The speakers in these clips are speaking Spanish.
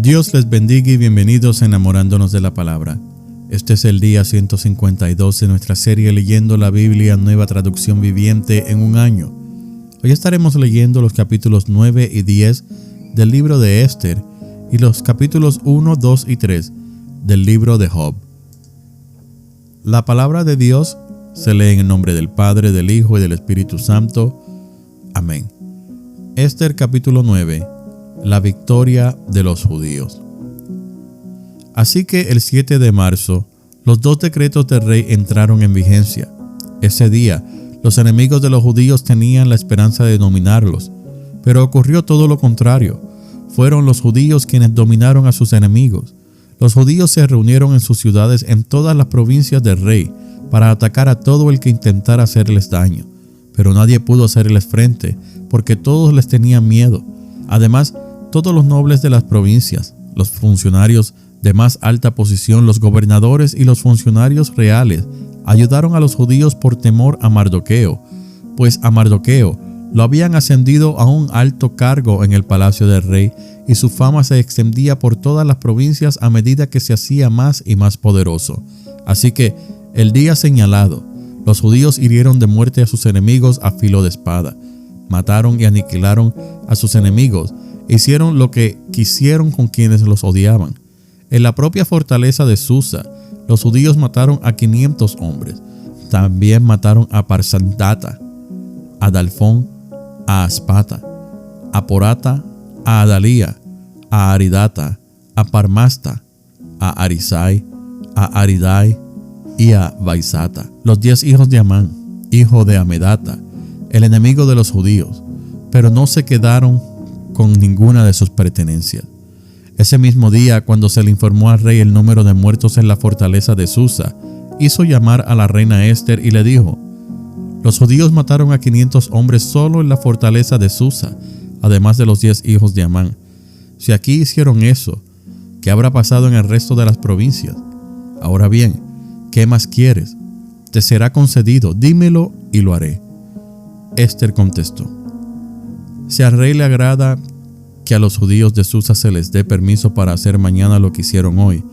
Dios les bendiga y bienvenidos a Enamorándonos de la Palabra. Este es el día 152 de nuestra serie Leyendo la Biblia, Nueva Traducción Viviente en un año. Hoy estaremos leyendo los capítulos 9 y 10 del libro de Esther y los capítulos 1, 2 y 3 del libro de Job. La palabra de Dios se lee en el nombre del Padre, del Hijo y del Espíritu Santo. Amén. Esther capítulo 9. La victoria de los judíos. Así que el 7 de marzo, los dos decretos del rey entraron en vigencia. Ese día, los enemigos de los judíos tenían la esperanza de dominarlos, pero ocurrió todo lo contrario. Fueron los judíos quienes dominaron a sus enemigos. Los judíos se reunieron en sus ciudades en todas las provincias del rey para atacar a todo el que intentara hacerles daño, pero nadie pudo hacerles frente porque todos les tenían miedo. Además, todos los nobles de las provincias, los funcionarios de más alta posición, los gobernadores y los funcionarios reales ayudaron a los judíos por temor a Mardoqueo, pues a Mardoqueo lo habían ascendido a un alto cargo en el palacio del rey y su fama se extendía por todas las provincias a medida que se hacía más y más poderoso. Así que el día señalado, los judíos hirieron de muerte a sus enemigos a filo de espada, mataron y aniquilaron a sus enemigos, hicieron lo que quisieron con quienes los odiaban. En la propia fortaleza de Susa, los judíos mataron a 500 hombres. También mataron a Parsandata, a Dalfón, a Aspata, a Porata, a Adalía, a Aridata, a Parmasta, a Arisai, a Aridai y a Baisata, los 10 hijos de Amán, hijo de Amedata, el enemigo de los judíos, pero no se quedaron con ninguna de sus pertenencias. Ese mismo día, cuando se le informó al rey el número de muertos en la fortaleza de Susa, hizo llamar a la reina Esther y le dijo: los judíos mataron a 500 hombres solo en la fortaleza de Susa, además de los 10 hijos de Amán. Si aquí hicieron eso, ¿qué habrá pasado en el resto de las provincias? Ahora bien, ¿qué más quieres? Te será concedido, dímelo y lo haré. Esther contestó: si al rey le agrada que a los judíos de Susa se les dé permiso para hacer mañana lo que hicieron hoy,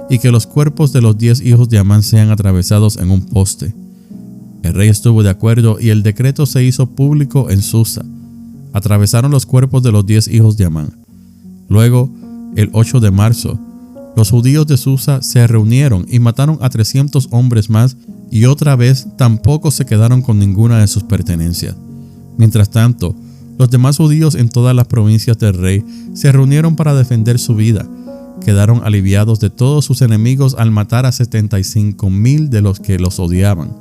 y que los cuerpos de los 10 hijos de Amán sean atravesados en un poste. El rey estuvo de acuerdo y el decreto se hizo público en Susa. Atravesaron los cuerpos de los 10 hijos de Amán. Luego, el 8 de marzo, los judíos de Susa se reunieron y mataron a 300 hombres más, y otra vez tampoco se quedaron con ninguna de sus pertenencias. Mientras tanto, los demás judíos en todas las provincias del rey se reunieron para defender su vida. Quedaron aliviados de todos sus enemigos al matar a 75,000 de los que los odiaban,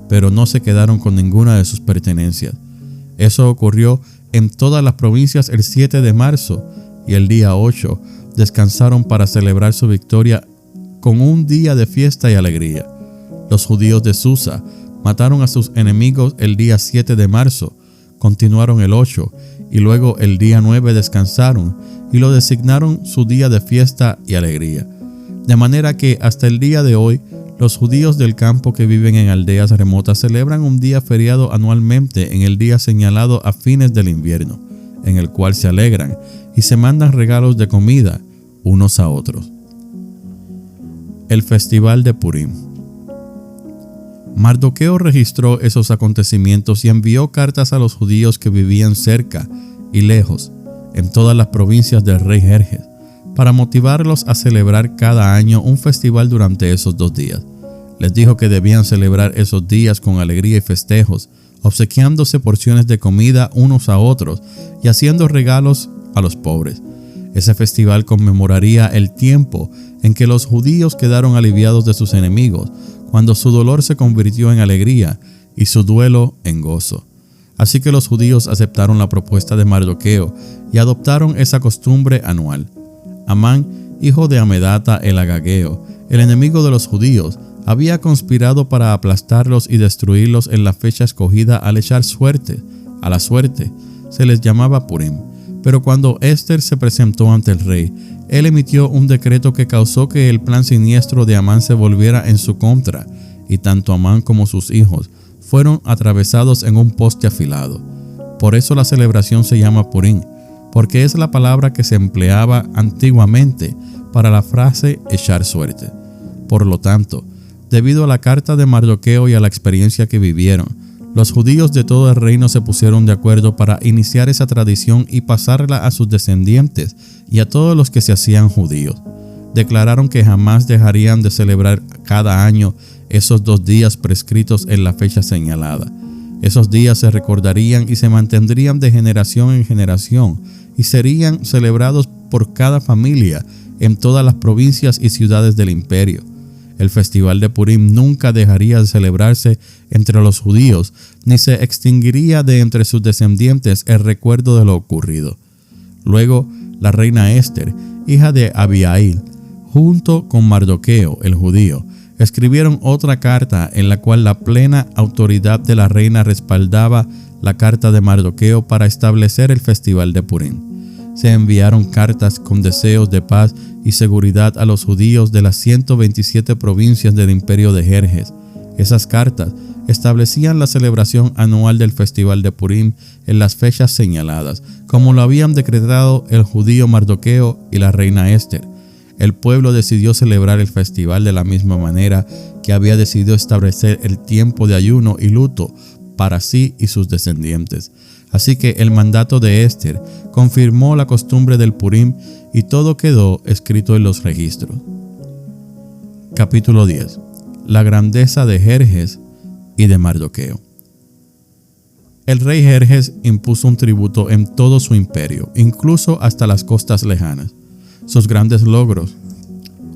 pero no se quedaron con ninguna de sus pertenencias. Eso ocurrió en todas las provincias el 7 de marzo, y el día 8 descansaron para celebrar su victoria con un día de fiesta y alegría. Los judíos de Susa mataron a sus enemigos el día 7 de marzo, continuaron el 8 y luego el día 9 descansaron y lo designaron su día de fiesta y alegría. De manera que hasta el día de hoy, los judíos del campo que viven en aldeas remotas celebran un día feriado anualmente en el día señalado a fines del invierno, en el cual se alegran y se mandan regalos de comida unos a otros. El Festival de Purim. Mardoqueo registró esos acontecimientos y envió cartas a los judíos que vivían cerca y lejos, en todas las provincias del rey Jerjes, para motivarlos a celebrar cada año un festival durante esos 2 días. Les dijo que debían celebrar esos días con alegría y festejos, obsequiándose porciones de comida unos a otros y haciendo regalos a los pobres. Ese festival conmemoraría el tiempo en que los judíos quedaron aliviados de sus enemigos, cuando su dolor se convirtió en alegría y su duelo en gozo. Así que los judíos aceptaron la propuesta de Mardoqueo y adoptaron esa costumbre anual. Amán, hijo de Amedata el Agageo, el enemigo de los judíos, había conspirado para aplastarlos y destruirlos en la fecha escogida al echar suerte. A la suerte se les llamaba Purim. Pero cuando Esther se presentó ante el rey, él emitió un decreto que causó que el plan siniestro de Amán se volviera en su contra, y tanto Amán como sus hijos fueron atravesados en un poste afilado. Por eso la celebración se llama Purim, porque es la palabra que se empleaba antiguamente para la frase echar suerte. Por lo tanto, debido a la carta de Mardoqueo y a la experiencia que vivieron, los judíos de todo el reino se pusieron de acuerdo para iniciar esa tradición y pasarla a sus descendientes y a todos los que se hacían judíos. Declararon que jamás dejarían de celebrar cada año esos 2 días prescritos en la fecha señalada. Esos días se recordarían y se mantendrían de generación en generación y serían celebrados por cada familia en todas las provincias y ciudades del imperio. El festival de Purim nunca dejaría de celebrarse entre los judíos, ni se extinguiría de entre sus descendientes el recuerdo de lo ocurrido. Luego, la reina Esther, hija de Abihail, junto con Mardoqueo, el judío, escribieron otra carta en la cual la plena autoridad de la reina respaldaba la carta de Mardoqueo para establecer el festival de Purim. Se enviaron cartas con deseos de paz y seguridad a los judíos de las 127 provincias del imperio de Jerjes. Esas cartas establecían la celebración anual del festival de Purim en las fechas señaladas, como lo habían decretado el judío Mardoqueo y la reina Esther. El pueblo decidió celebrar el festival de la misma manera que había decidido establecer el tiempo de ayuno y luto para sí y sus descendientes. Así que el mandato de Esther confirmó la costumbre del Purim y todo quedó escrito en los registros. Capítulo 10. La grandeza de Jerjes y de Mardoqueo. El rey Jerjes impuso un tributo en todo su imperio, incluso hasta las costas lejanas. Sus grandes logros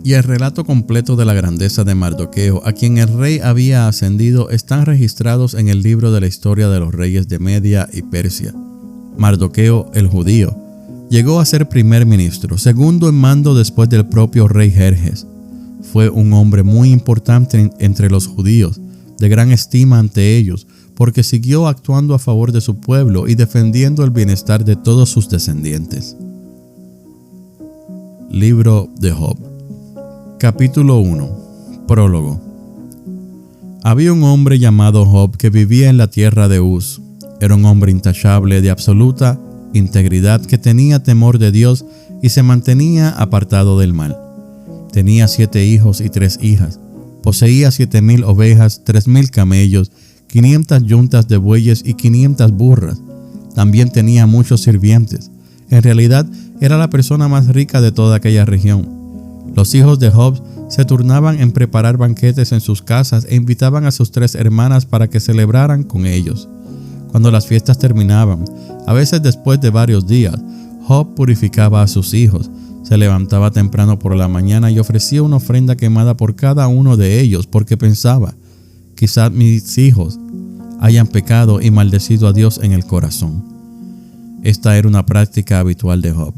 y el relato completo de la grandeza de Mardoqueo, a quien el rey había ascendido, están registrados en el libro de la historia de los reyes de Media y Persia. Mardoqueo, el judío, llegó a ser primer ministro, segundo en mando después del propio rey Jerjes. Fue un hombre muy importante entre los judíos, de gran estima ante ellos, porque siguió actuando a favor de su pueblo y defendiendo el bienestar de todos sus descendientes. Libro de Job. Capítulo 1. Prólogo. Había un hombre llamado Job que vivía en la tierra de Uz. Era un hombre intachable, de absoluta integridad, que tenía temor de Dios y se mantenía apartado del mal. Tenía 7 hijos y 3 hijas. Poseía 7,000 ovejas, 3,000 camellos, 500 yuntas de bueyes y 500 burras. También tenía muchos sirvientes. En realidad, era la persona más rica de toda aquella región. Los hijos de Job se turnaban en preparar banquetes en sus casas e invitaban a sus 3 hermanas para que celebraran con ellos. Cuando las fiestas terminaban, a veces después de varios días, Job purificaba a sus hijos, se levantaba temprano por la mañana y ofrecía una ofrenda quemada por cada uno de ellos, porque pensaba: quizás mis hijos hayan pecado y maldecido a Dios en el corazón. Esta era una práctica habitual de Job.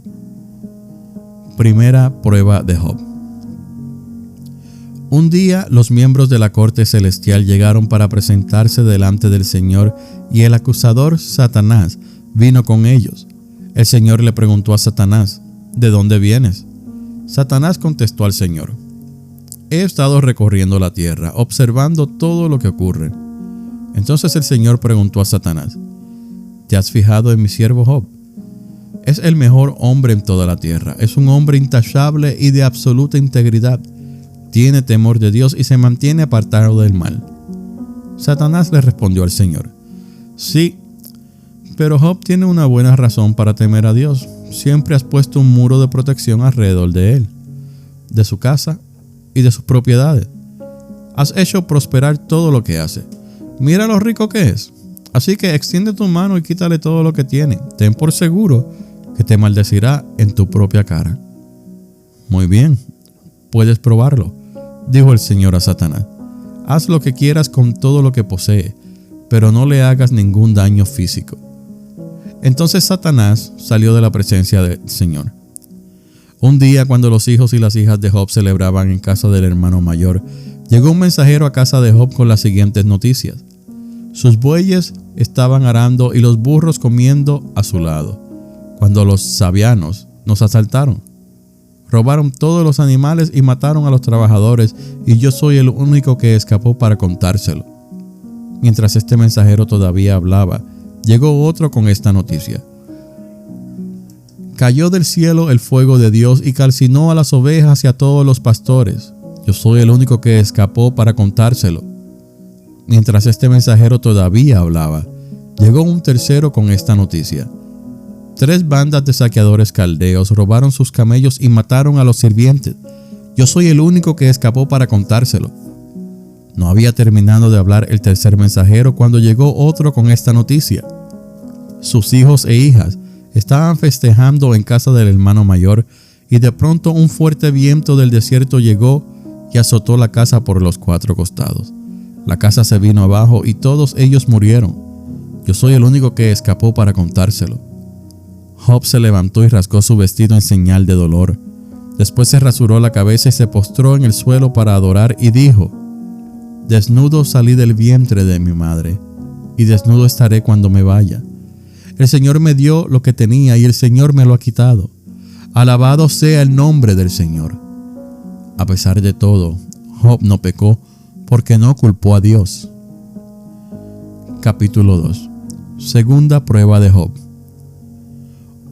Primera prueba de Job. Un día los miembros de la corte celestial llegaron para presentarse delante del Señor y el acusador Satanás vino con ellos. El Señor le preguntó a Satanás: ¿de dónde vienes? Satanás contestó al Señor: he estado recorriendo la tierra, observando todo lo que ocurre. Entonces el Señor preguntó a Satanás: ¿te has fijado en mi siervo Job? Es el mejor hombre en toda la tierra. Es un hombre intachable y de absoluta integridad. Tiene temor de Dios y se mantiene apartado del mal. Satanás le respondió al Señor: sí, pero Job tiene una buena razón para temer a Dios. Siempre has puesto un muro de protección alrededor de él, de su casa y de sus propiedades. Has hecho prosperar todo lo que hace. Mira lo rico que es. Así que extiende tu mano y quítale todo lo que tiene. Ten por seguro que te maldecirá en tu propia cara. Muy bien, puedes probarlo, dijo el Señor a Satanás. Haz lo que quieras con todo lo que posee, pero no le hagas ningún daño físico. Entonces Satanás salió de la presencia del Señor. Un día, cuando los hijos y las hijas de Job celebraban en casa del hermano mayor, llegó un mensajero a casa de Job con las siguientes noticias: sus bueyes estaban arando y los burros comiendo a su lado, cuando los sabianos nos asaltaron. Robaron todos los animales y mataron a los trabajadores, y yo soy el único que escapó para contárselo. Mientras este mensajero todavía hablaba, llegó otro con esta noticia: Cayó del cielo el fuego de Dios y calcinó a las ovejas y a todos los pastores. Yo soy el único que escapó para contárselo. Mientras este mensajero todavía hablaba, llegó un tercero con esta noticia. 3 bandas de saqueadores caldeos robaron sus camellos y mataron a los sirvientes. Yo soy el único que escapó para contárselo. No había terminado de hablar el tercer mensajero cuando llegó otro con esta noticia. Sus hijos e hijas estaban festejando en casa del hermano mayor y de pronto un fuerte viento del desierto llegó y azotó la casa por los 4 costados. La casa se vino abajo y todos ellos murieron. Yo soy el único que escapó para contárselo. Job se levantó y rasgó su vestido en señal de dolor. Después se rasuró la cabeza y se postró en el suelo para adorar y dijo: Desnudo salí del vientre de mi madre, y desnudo estaré cuando me vaya. El Señor me dio lo que tenía y el Señor me lo ha quitado. Alabado sea el nombre del Señor. A pesar de todo, Job no pecó porque no culpó a Dios. Capítulo 2. Segunda prueba de Job.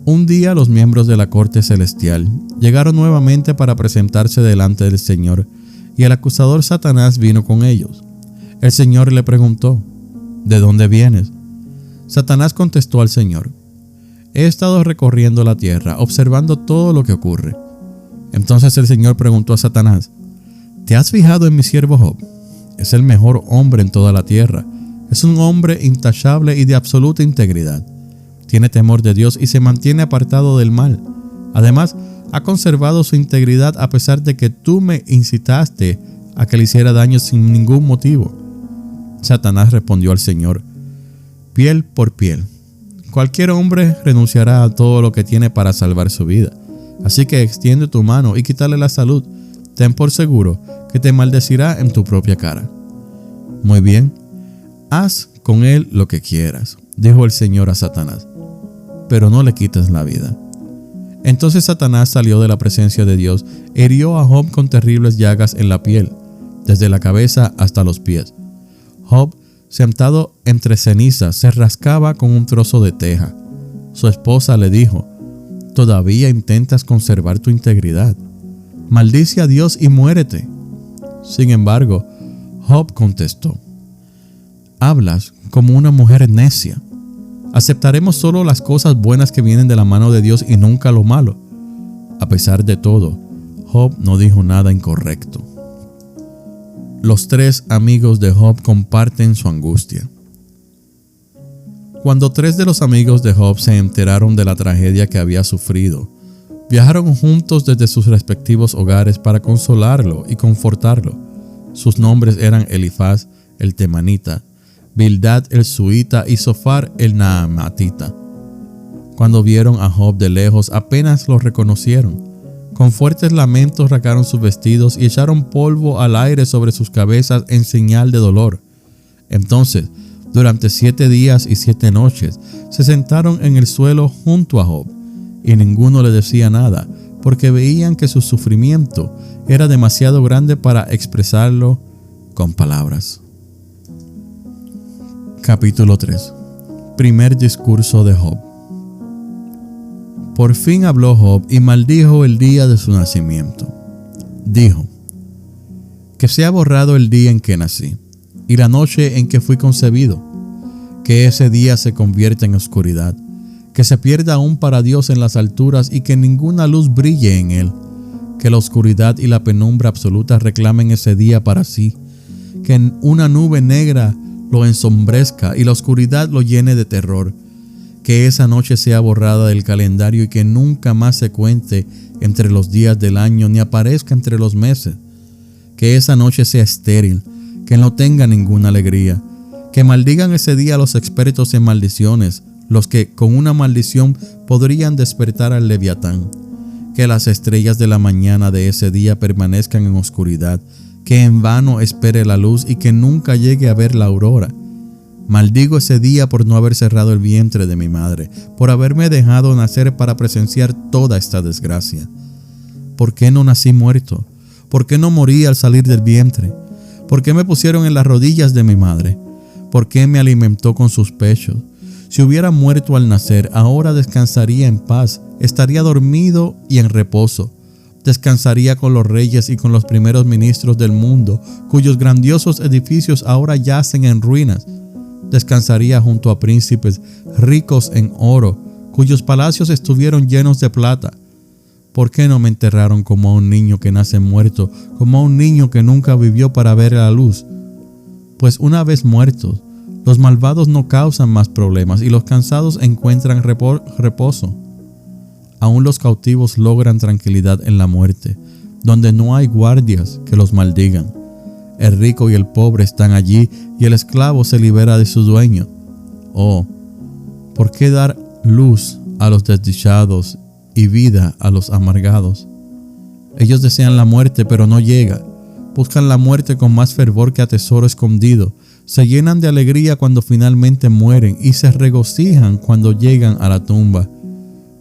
Un día los miembros de la corte celestial llegaron nuevamente para presentarse delante del Señor, y el acusador Satanás vino con ellos. El Señor le preguntó: ¿De dónde vienes? Satanás contestó al Señor: He estado recorriendo la tierra, observando todo lo que ocurre. Entonces el Señor preguntó a Satanás: ¿Te has fijado en mi siervo Job? Es el mejor hombre en toda la tierra. Es un hombre intachable y de absoluta integridad. Tiene temor de Dios y se mantiene apartado del mal. Además, ha conservado su integridad a pesar de que tú me incitaste a que le hiciera daño sin ningún motivo. Satanás respondió al Señor: Piel por piel. Cualquier hombre renunciará a todo lo que tiene para salvar su vida. Así que extiende tu mano y quítale la salud. Ten por seguro que te maldecirá en tu propia cara. Muy bien, haz con él lo que quieras, dijo el Señor a Satanás, pero no le quites la vida. Entonces Satanás salió de la presencia de Dios e hirió a Job con terribles llagas en la piel, desde la cabeza hasta los pies. Job, sentado entre cenizas, se rascaba con un trozo de teja. Su esposa le dijo: ¿Todavía intentas conservar tu integridad? Maldice a Dios y muérete. Sin embargo, Job contestó: Hablas como una mujer necia. Aceptaremos solo las cosas buenas que vienen de la mano de Dios y nunca lo malo. A pesar de todo, Job no dijo nada incorrecto. Los 3 amigos de Job comparten su angustia. Cuando 3 de los amigos de Job se enteraron de la tragedia que había sufrido, viajaron juntos desde sus respectivos hogares para consolarlo y confortarlo. Sus nombres eran Elifaz el temanita, Bildad el suita y Zofar el naamatita. Cuando vieron a Job de lejos, apenas lo reconocieron. Con fuertes lamentos rasgaron sus vestidos y echaron polvo al aire sobre sus cabezas en señal de dolor. Entonces, durante 7 días y 7 noches, se sentaron en el suelo junto a Job, y ninguno le decía nada, porque veían que su sufrimiento era demasiado grande para expresarlo con palabras. Capítulo 3. Primer discurso de Job. Por fin habló Job y maldijo el día de su nacimiento. Dijo: Que sea borrado el día en que nací y la noche en que fui concebido, que ese día se convierta en oscuridad, que se pierda aún para Dios en las alturas y que ninguna luz brille en él, que la oscuridad y la penumbra absoluta reclamen ese día para sí, que una nube negra lo ensombrezca y la oscuridad lo llene de terror, que esa noche sea borrada del calendario y que nunca más se cuente entre los días del año ni aparezca entre los meses, que esa noche sea estéril, que no tenga ninguna alegría, que maldigan ese día los expertos en maldiciones, los que con una maldición podrían despertar al Leviatán, que las estrellas de la mañana de ese día permanezcan en oscuridad, que en vano espere la luz y que nunca llegue a ver la aurora. Maldigo ese día por no haber cerrado el vientre de mi madre, por haberme dejado nacer para presenciar toda esta desgracia. ¿Por qué no nací muerto? ¿Por qué no morí al salir del vientre? ¿Por qué me pusieron en las rodillas de mi madre? ¿Por qué me alimentó con sus pechos? Si hubiera muerto al nacer, ahora descansaría en paz, estaría dormido y en reposo. Descansaría con los reyes y con los primeros ministros del mundo, cuyos grandiosos edificios ahora yacen en ruinas. Descansaría junto a príncipes ricos en oro, cuyos palacios estuvieron llenos de plata. ¿Por qué no me enterraron como a un niño que nace muerto, como a un niño que nunca vivió para ver la luz? Pues una vez muertos, los malvados no causan más problemas y los cansados encuentran reposo. Aún los cautivos logran tranquilidad en la muerte, donde no hay guardias que los maldigan. El rico y el pobre están allí y el esclavo se libera de su dueño. Oh, ¿por qué dar luz a los desdichados y vida a los amargados? Ellos desean la muerte, pero no llega. Buscan la muerte con más fervor que a tesoro escondido. Se llenan de alegría cuando finalmente mueren y se regocijan cuando llegan a la tumba.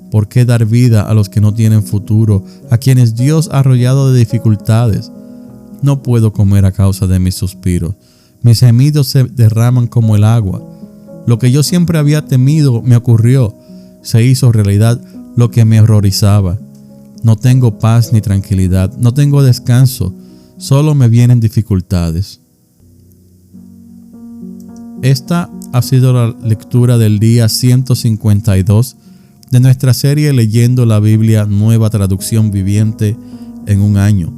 ¿Por qué dar vida a los que no tienen futuro, a quienes Dios ha arrollado de dificultades? No puedo comer a causa de mis suspiros. Mis gemidos se derraman como el agua. Lo que yo siempre había temido me ocurrió. Se hizo realidad lo que me horrorizaba. No tengo paz ni tranquilidad, no tengo descanso, solo me vienen dificultades. Esta ha sido la lectura del día 152 de nuestra serie Leyendo la Biblia, Nueva Traducción Viviente en un año.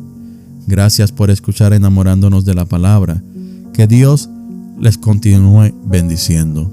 Gracias por escuchar Enamorándonos de la Palabra. Que Dios les continúe bendiciendo.